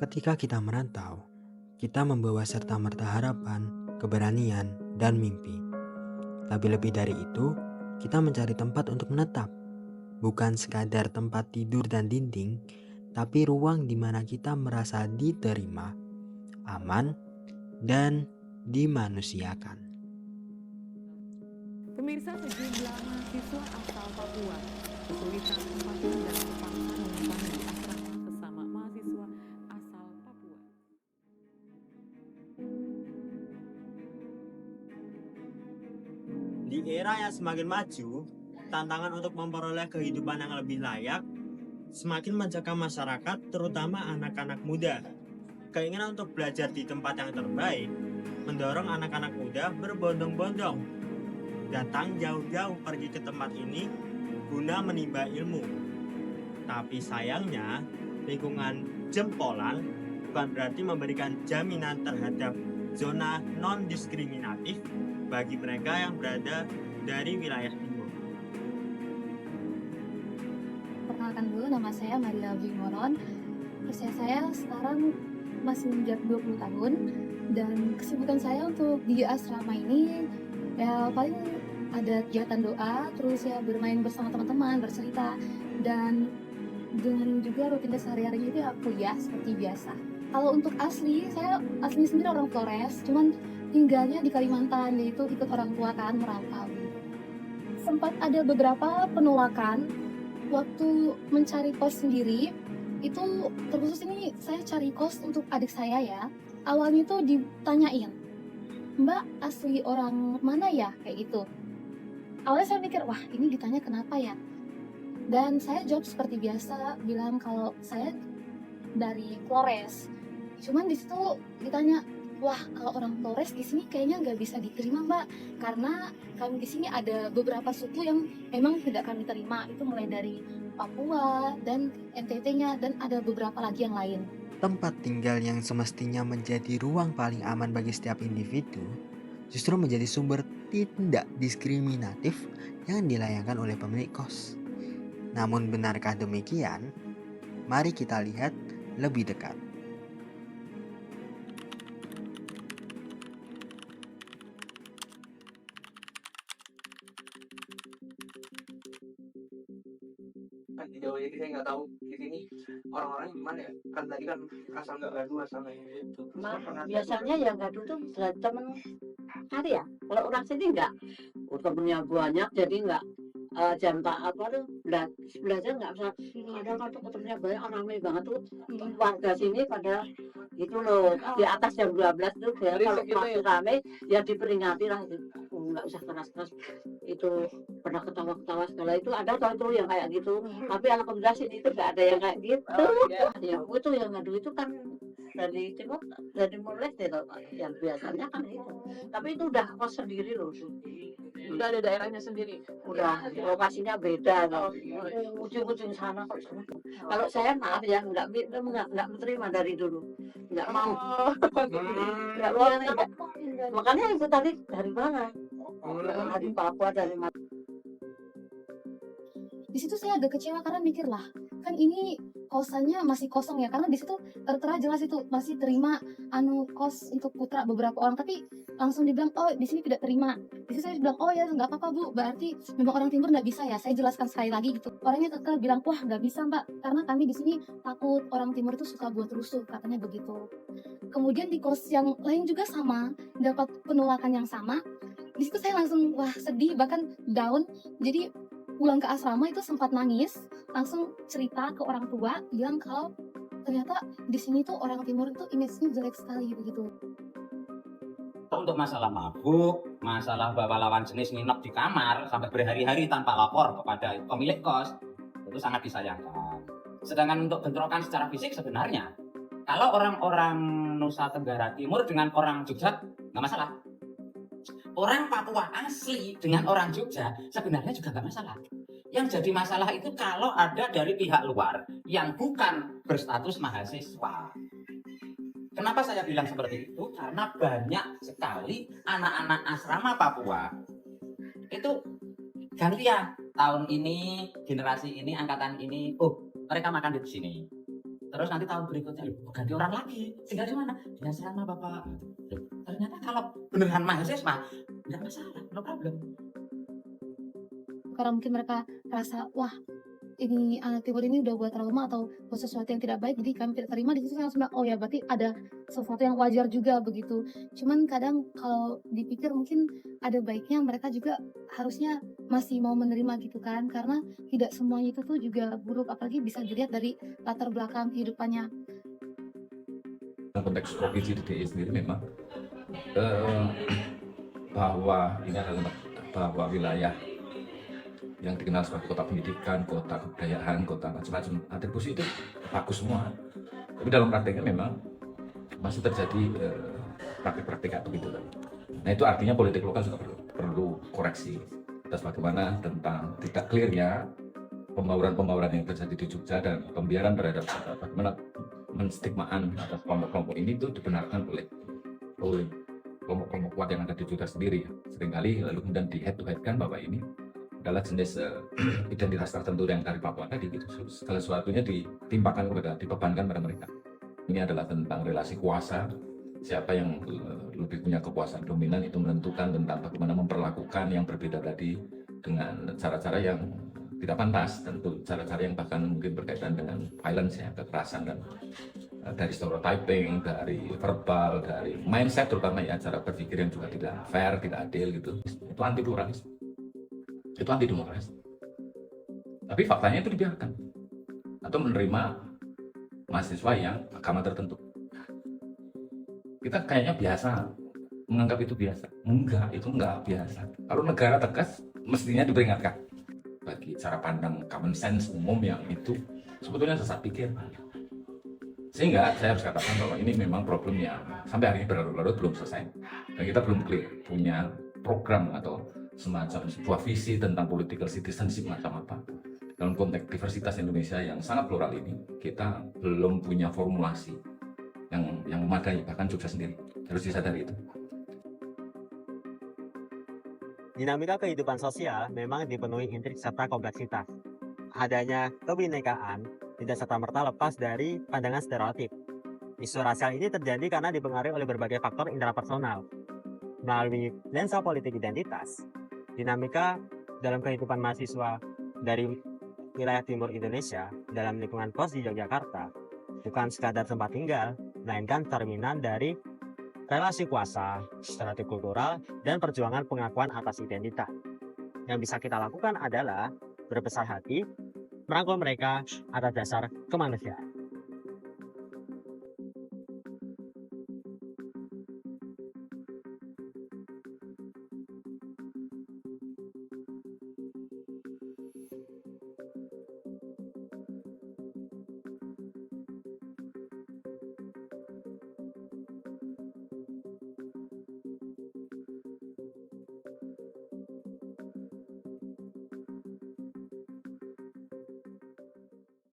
Ketika kita merantau, kita membawa serta-merta harapan, keberanian, dan mimpi. Tapi lebih dari itu, kita mencari tempat untuk menetap. Bukan sekadar tempat tidur dan dinding, tapi ruang di mana kita merasa diterima, aman, dan dimanusiakan. Pemirsa, sejumlah mahasiswa asal Papua kesulitan tempat tinggal terpaksa menumpang di asrama sesama mahasiswa asal Papua. Di era yang semakin maju, tantangan untuk memperoleh kehidupan yang lebih layak semakin mencekam masyarakat, terutama anak-anak muda. Keinginan untuk belajar di tempat yang terbaik mendorong anak-anak muda berbondong-bondong datang jauh-jauh pergi ke tempat ini guna menimba ilmu. Tapi sayangnya, lingkungan jempolan bukan berarti memberikan jaminan terhadap zona non-diskriminatif bagi mereka yang berada dari wilayah timur. Perkenalkan dulu, nama saya Maria Bimoron. Usia saya sekarang masih menginjak 20 tahun. Dan kesibukan saya untuk di asrama ini ya paling ada kegiatan doa, terus ya bermain bersama teman-teman, bercerita, dan dengan juga rutinitas sehari-harinya itu ya kuliah seperti biasa. Kalau untuk saya aslinya sendiri orang Flores, cuman tinggalnya di Kalimantan, yaitu ikut orang tua kan merantau. Sempat ada beberapa penolakan waktu mencari kos sendiri. Itu terkhusus ini saya cari kos untuk adik saya ya. Awalnya tuh ditanyain, "Mbak asli orang mana ya?" Kayak gitu. Awalnya saya mikir, wah ini ditanya kenapa ya? Dan saya jawab seperti biasa, bilang kalau saya dari Flores. Cuman di situ ditanya, wah kalau orang Flores di sini kayaknya nggak bisa diterima Mbak, karena kami di sini ada beberapa suku yang memang tidak kami terima. Itu mulai dari Papua dan NTT-nya dan ada beberapa lagi yang lain. Tempat tinggal yang semestinya menjadi ruang paling aman bagi setiap individu, justru menjadi sumber tindak diskriminatif yang dilayangkan oleh pemilik kos. Namun benarkah demikian? Mari kita lihat lebih dekat. Kan sejauh ini saya nggak tahu di sini orang-orang gimana ya, kan tadi kan asal nggak gaduh asal itu. Biasanya yang gaduh tuh temen hari ya. Kalau orang sini enggak, temennya banyak jadi enggak jam tak apa tuh belajar nggak bisa. Kadang kalau temennya banyak ramai banget tuh warga sini pada itu loh di atas jam 12 tuh ya, kalau masih rame ya diperingati lah, nggak usah keras-keras itu, pernah ketawa-ketawa segala itu ada tuh yang kayak gitu. Tapi alhamdulillah sini itu nggak ada yang kayak gitu. Ya itu yang ngadu itu kan dari timur, dari Leste loh, yang biasanya kan itu. Tapi itu udah kos sendiri loh, Udah ada daerahnya sendiri. udah lokasinya beda loh. Ujung-ujung sana kok. Kalau saya maaf ya nggak menerima dari dulu, nggak mau. Nggak mau, makanya itu tadi dari mana, dari Papua, dari mana. Di situ saya agak kecewa karena mikir lah, kan ini kosannya masih kosong ya, karena di situ tertera jelas itu masih terima kos untuk putra beberapa orang, tapi langsung dibilang oh di sini tidak terima. Di situ saya bilang oh ya nggak apa-apa Bu, berarti memang orang timur nggak bisa ya. Saya jelaskan sekali lagi gitu. Orangnya tetap bilang wah nggak bisa Mbak, karena kami di sini takut orang timur itu suka buat rusuh, katanya begitu. Kemudian di kos yang lain juga sama, dapat penolakan yang sama. Di situ saya langsung wah sedih, bahkan down. Jadi pulang ke asrama itu sempat nangis, langsung cerita ke orang tua, bilang kalau ternyata di sini tuh orang timur itu image-nya jelek sekali begitu. Untuk masalah mabuk, masalah bawa lawan jenis nginep di kamar sampai berhari-hari tanpa lapor kepada pemilik kos, itu sangat disayangkan. Sedangkan untuk bentrokan secara fisik sebenarnya, kalau orang-orang Nusa Tenggara Timur dengan orang Jogja nggak masalah. Orang Papua asli dengan orang Jogja sebenarnya juga nggak masalah. Yang jadi masalah itu kalau ada dari pihak luar yang bukan berstatus mahasiswa. Kenapa saya bilang seperti itu? Karena banyak sekali anak-anak asrama Papua itu gantian. Tahun ini, generasi ini, angkatan ini, oh mereka makan di sini. Terus nanti tahun berikutnya ganti orang lagi. Tinggal di mana? Di asrama Bapak. Loh, ternyata kalau beneran mahasiswa nggak masalah, no problem. Karena mungkin mereka rasa, wah ini anak timur ini udah buat trauma atau buat sesuatu yang tidak baik, jadi kami tidak terima. Di situ saya langsung bilang, oh ya berarti ada sesuatu yang wajar juga begitu. Cuman kadang kalau dipikir mungkin ada baiknya mereka juga harusnya masih mau menerima gitu kan, karena tidak semuanya itu tuh juga buruk, apalagi bisa dilihat dari latar belakang kehidupannya. Dalam konteks provinsi DKI sendiri memang bahwa ini adalah bahwa wilayah yang dikenal sebagai kota pendidikan, kota kebudayaan, kota macam-macam atribusi itu bagus semua. Tapi dalam prakteknya memang masih terjadi praktik-praktik kayak begitu. Nah itu artinya politik lokal juga perlu koreksi atas bagaimana tentang tidak clearnya pembauran-pembauran yang terjadi di Jogja dan pembiaran terhadap bagaimana menstigmaan atas kelompok-kelompok ini itu dibenarkan oleh kelompok-kelompok kuat yang ada di Jogja sendiri. Seringkali lalu kemudian di head to head kan bahwa ini adalah jenis identitas tertentu yang dari Papua tadi gitu. Segala sesuatunya ditimpakan dibebankan pada mereka. Ini adalah tentang relasi kuasa, siapa yang lebih punya kekuasaan dominan itu menentukan tentang bagaimana memperlakukan yang berbeda tadi dengan cara-cara yang tidak pantas, tentu cara-cara yang bahkan mungkin berkaitan dengan violence ya, kekerasan dan dari stereotyping, dari verbal, dari mindset terutama ya, cara berpikir yang juga tidak fair, tidak adil gitu. Itu anti pluralis. Itu anti demokrasi. Tapi faktanya itu dibiarkan atau menerima mahasiswa yang agama tertentu. Kita kayaknya biasa menganggap itu biasa. Enggak, itu enggak biasa. Kalau negara tegas mestinya diperingatkan. Bagi cara pandang common sense umum yang itu sebetulnya sesat pikir. Sehingga saya harus katakan bahwa ini memang problem yang sampai hari ini berlarut-larut belum selesai. Dan kita belum clear punya program atau semacam sebuah visi tentang political citizenship macam apa. Dalam konteks diversitas Indonesia yang sangat plural ini, kita belum punya formulasi yang memadai, bahkan Jogja sendiri harus disadari itu. Dinamika kehidupan sosial memang dipenuhi intrik serta kompleksitas. Adanya kebinekaan tidak serta-merta lepas dari pandangan stereotip. Isu rasial ini terjadi karena dipengaruhi oleh berbagai faktor intrapersonal. Melalui lensa politik identitas, dinamika dalam kehidupan mahasiswa dari wilayah timur Indonesia dalam lingkungan kos di Yogyakarta bukan sekadar tempat tinggal, melainkan cerminan dari relasi kuasa, stereotip kultural, dan perjuangan pengakuan atas identitas. Yang bisa kita lakukan adalah berbesar hati, merangkul mereka atas dasar kemanusiaan.